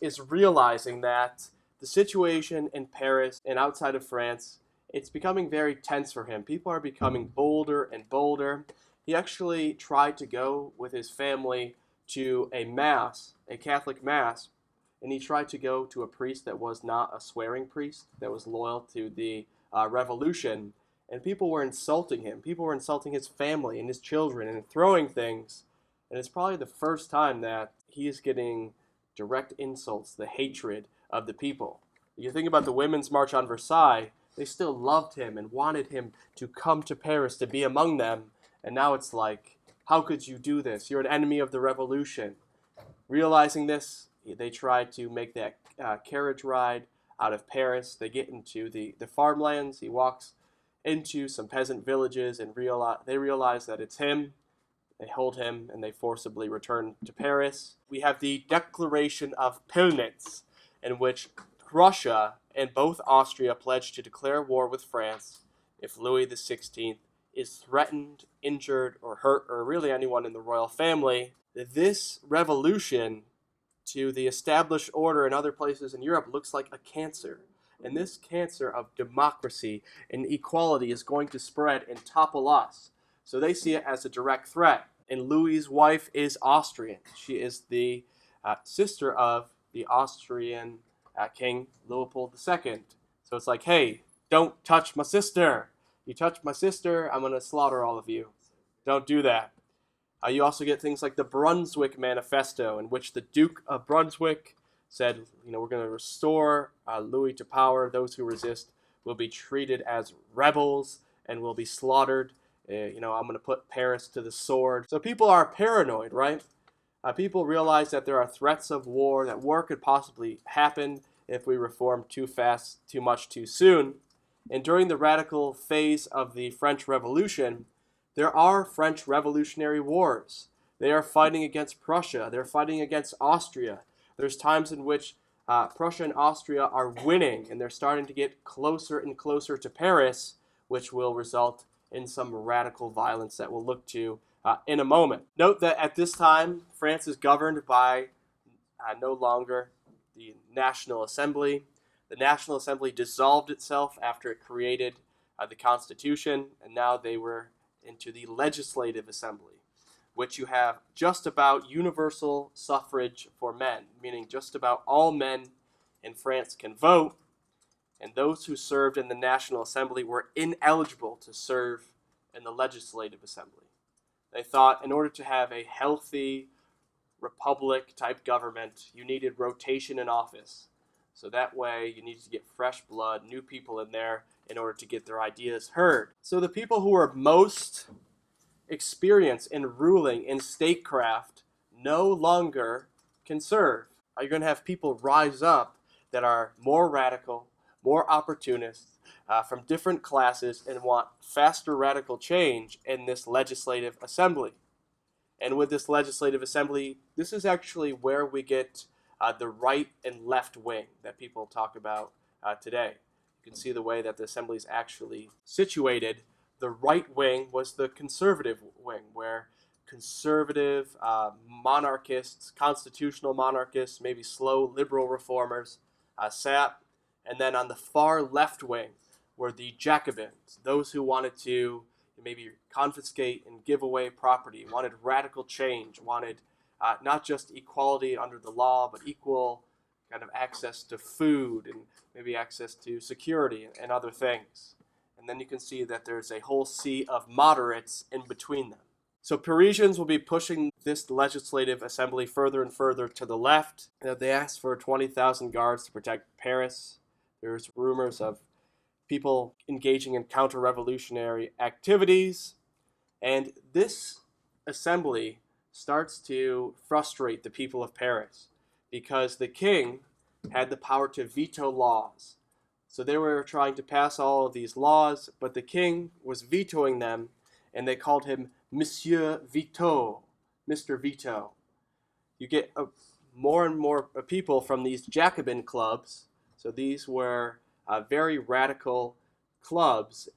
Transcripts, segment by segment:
is realizing that the situation in Paris and outside of France, it's becoming very tense for him. People are becoming bolder and bolder. He actually tried to go with his family to a mass, a Catholic mass, and he tried to go to a priest that was not a swearing priest, that was loyal to the revolution. And people were insulting him. People were insulting his family and his children and throwing things. And it's probably the first time that he is getting direct insults, the hatred of the people. You think about the Women's March on Versailles, they still loved him and wanted him to come to Paris to be among them. And now it's like, how could you do this? You're an enemy of the revolution. Realizing this, they try to make that carriage ride out of Paris. They get into the farmlands. He walks into some peasant villages and they realize that it's him. They hold him and they forcibly return to Paris. We have the Declaration of Pillnitz, in which Prussia and both Austria pledged to declare war with France if Louis XVI is threatened, injured, or hurt, or really anyone in the royal family. This revolution to the established order in other places in Europe looks like a cancer. And this cancer of democracy and equality is going to spread and topple us. So they see it as a direct threat. And Louis's wife is Austrian. She is the sister of the Austrian King Leopold II. So it's like, hey, don't touch my sister. You touch my sister, I'm going to slaughter all of you. Don't do that. You also get things like the Brunswick Manifesto, in which the Duke of Brunswick said, we're going to restore Louis to power. Those who resist will be treated as rebels and will be slaughtered. I'm going to put Paris to the sword. So people are paranoid, right? People realize that there are threats of war, that war could possibly happen if we reform too fast, too much, too soon. And during the radical phase of the French Revolution, there are French revolutionary wars. They are fighting against Prussia. They're fighting against Austria. There's times in which Prussia and Austria are winning, and they're starting to get closer and closer to Paris, which will result in some radical violence that we'll look to in a moment. Note that at this time, France is governed by no longer the National Assembly. The National Assembly dissolved itself after it created the Constitution, and now they were into the Legislative Assembly, which you have just about universal suffrage for men, meaning just about all men in France can vote, and those who served in the National Assembly were ineligible to serve in the Legislative Assembly. They thought in order to have a healthy republic-type government, you needed rotation in office. So that way, you needed to get fresh blood, new people in there in order to get their ideas heard. So the people who are most experienced in ruling in statecraft no longer can serve. Are you going to have people rise up that are more radical, more opportunists, from different classes and want faster radical change in this legislative assembly? And with this legislative assembly, this is actually where we get the right and left wing that people talk about today. You can see the way that the assembly is actually situated. The right wing was the conservative wing, where conservative monarchists, constitutional monarchists, maybe slow liberal reformers sat. And then on the far left wing were the Jacobins, those who wanted to maybe confiscate and give away property, wanted radical change, wanted not just equality under the law, but equal kind of access to food and maybe access to security and other things. And then you can see that there's a whole sea of moderates in between them. So Parisians will be pushing this legislative assembly further and further to the left. They asked for 20,000 guards to protect Paris. There's rumors of people engaging in counter-revolutionary activities. And this assembly starts to frustrate the people of Paris because the king had the power to veto laws. So they were trying to pass all of these laws, but the king was vetoing them, and they called him Monsieur Veto, Mr. Veto. You get more and more people from these Jacobin clubs. So these were very radical clubs.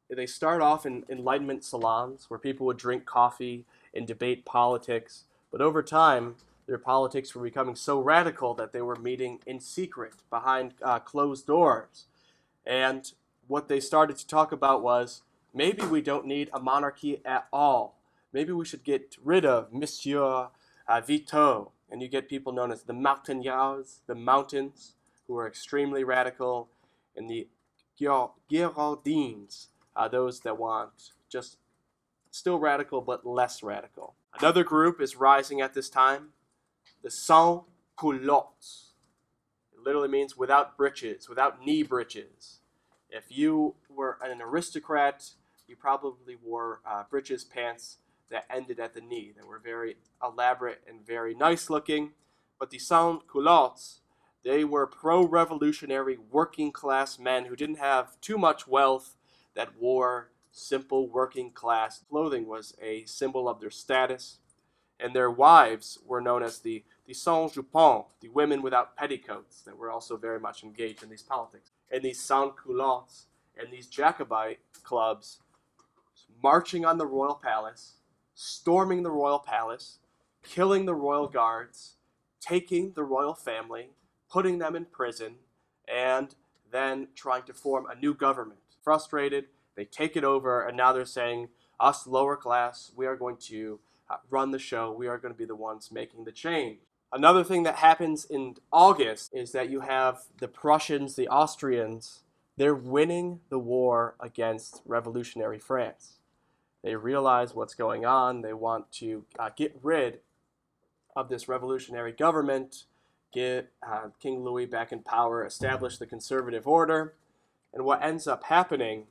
They start off in Enlightenment salons where people would drink coffee and debate politics. But over time, Their politics were becoming so radical that they were meeting in secret behind closed doors. And what they started to talk about was maybe we don't need a monarchy at all. Maybe we should get rid of Monsieur Vito. And you get people known as the Montagnards, the Mountains, who are extremely radical, and the Girondins, those that want just still radical but less radical. Another group is rising at this time, the sans culottes. It literally means without breeches, without knee breeches. If you were an aristocrat, you probably wore breeches pants that ended at the knee. They were very elaborate and very nice looking. But the sans culottes, they were pro-revolutionary working class men who didn't have too much wealth, that wore simple working class clothing, was a symbol of their status. And their wives were known as the sans jupons, the women without petticoats, that were also very much engaged in these politics. And these sans culottes and these Jacobite clubs marching on the royal palace, storming the royal palace, killing the royal guards, taking the royal family, putting them in prison, and then trying to form a new government. Frustrated, they take it over, and now they're saying, us lower class, we are going to run the show. We are going to be the ones making the change. Another thing that happens in August is that you have the Prussians, the Austrians, they're winning the war against revolutionary France. They realize what's going on. They want to get rid of this revolutionary government, get King Louis back in power, establish the conservative order. And what ends up happening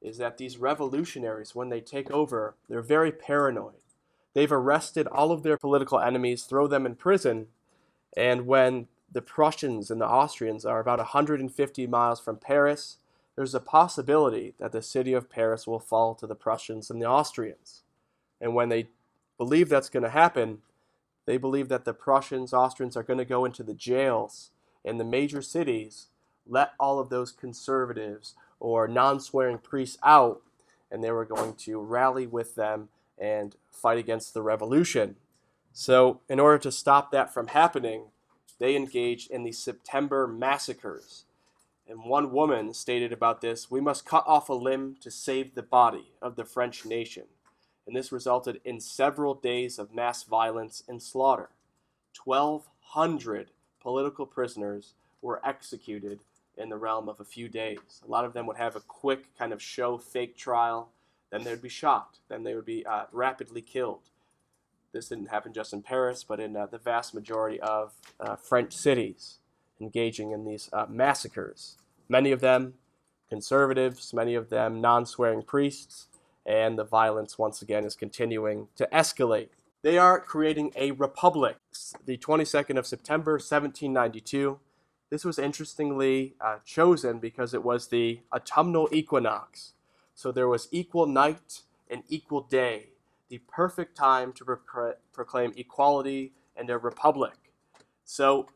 is that these revolutionaries, when they take over, they're very paranoid. They've arrested all of their political enemies, throw them in prison, and when the Prussians and the Austrians are about 150 miles from Paris, there's a possibility that the city of Paris will fall to the Prussians and the Austrians. And when they believe that's going to happen, they believe that the Prussians, Austrians are going to go into the jails in the major cities, let all of those conservatives or non-swearing priests out, and they were going to rally with them and fight against the revolution. So in order to stop that from happening, they engaged in the September massacres. And one woman stated about this, "We must cut off a limb to save the body of the French nation." And this resulted in several days of mass violence and slaughter. 1,200 political prisoners were executed in the realm of a few days. A lot of them would have a quick kind of show fake trial, then they would be shot, then they would be rapidly killed. This didn't happen just in Paris, but in the vast majority of French cities engaging in these massacres. Many of them conservatives, many of them non-swearing priests, and the violence once again is continuing to escalate. They are creating a republic. The 22nd of September, 1792. This was interestingly chosen because it was the autumnal equinox. So there was equal night and equal day, the perfect time to proclaim equality and a republic. So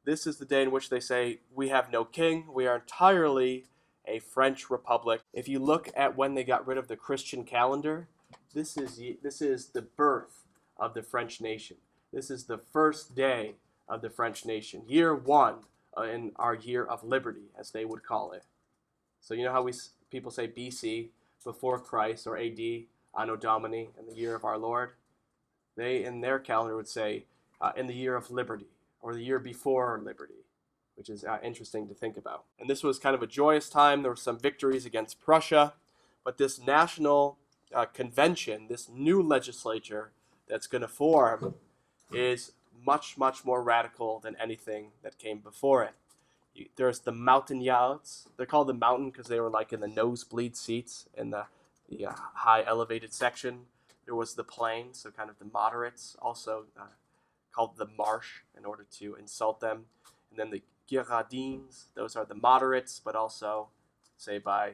this is the day in which they say, we have no king, we are entirely a French republic. If you look at when they got rid of the Christian calendar, this is the birth of the French nation. This is the first day of the French nation, year one in our year of liberty, as they would call it. So you know how people say BC, before Christ, or AD, Anno Domini, in the year of our Lord? They, in their calendar, would say in the year of liberty, or the year before liberty, which is interesting to think about. And this was kind of a joyous time. There were some victories against Prussia, but this national convention, this new legislature that's going to form, is much, much more radical than anything that came before it. There's the Montagnards. They're called the Mountain because they were like in the nosebleed seats in the high elevated section. There was the Plain, so kind of the moderates, also called the Marsh in order to insult them. And then the Girondins, those are the moderates, but also, say by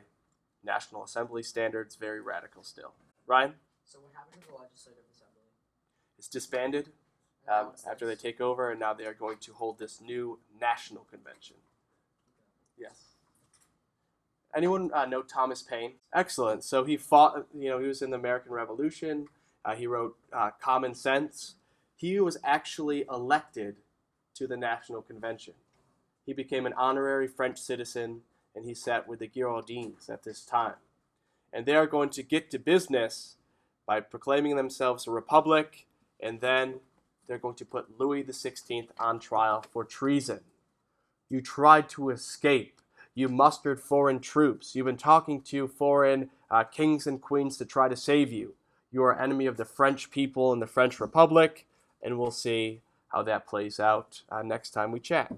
National Assembly standards, very radical still. Ryan? So what happened to the Legislative Assembly? It's disbanded after they take over, and now they are going to hold this new national convention. Yes. Anyone know Thomas Paine? Excellent. So he fought, he was in the American Revolution. He wrote Common Sense. he was actually elected to the National Convention. He became an honorary French citizen, and he sat with the Girondins at this time. And they are going to get to business by proclaiming themselves a republic, and then they're going to put Louis XVI on trial for treason. You tried to escape. You mustered foreign troops. You've been talking to foreign kings and queens to try to save you. You are enemy of the French people and the French Republic, and we'll see how that plays out next time we chat.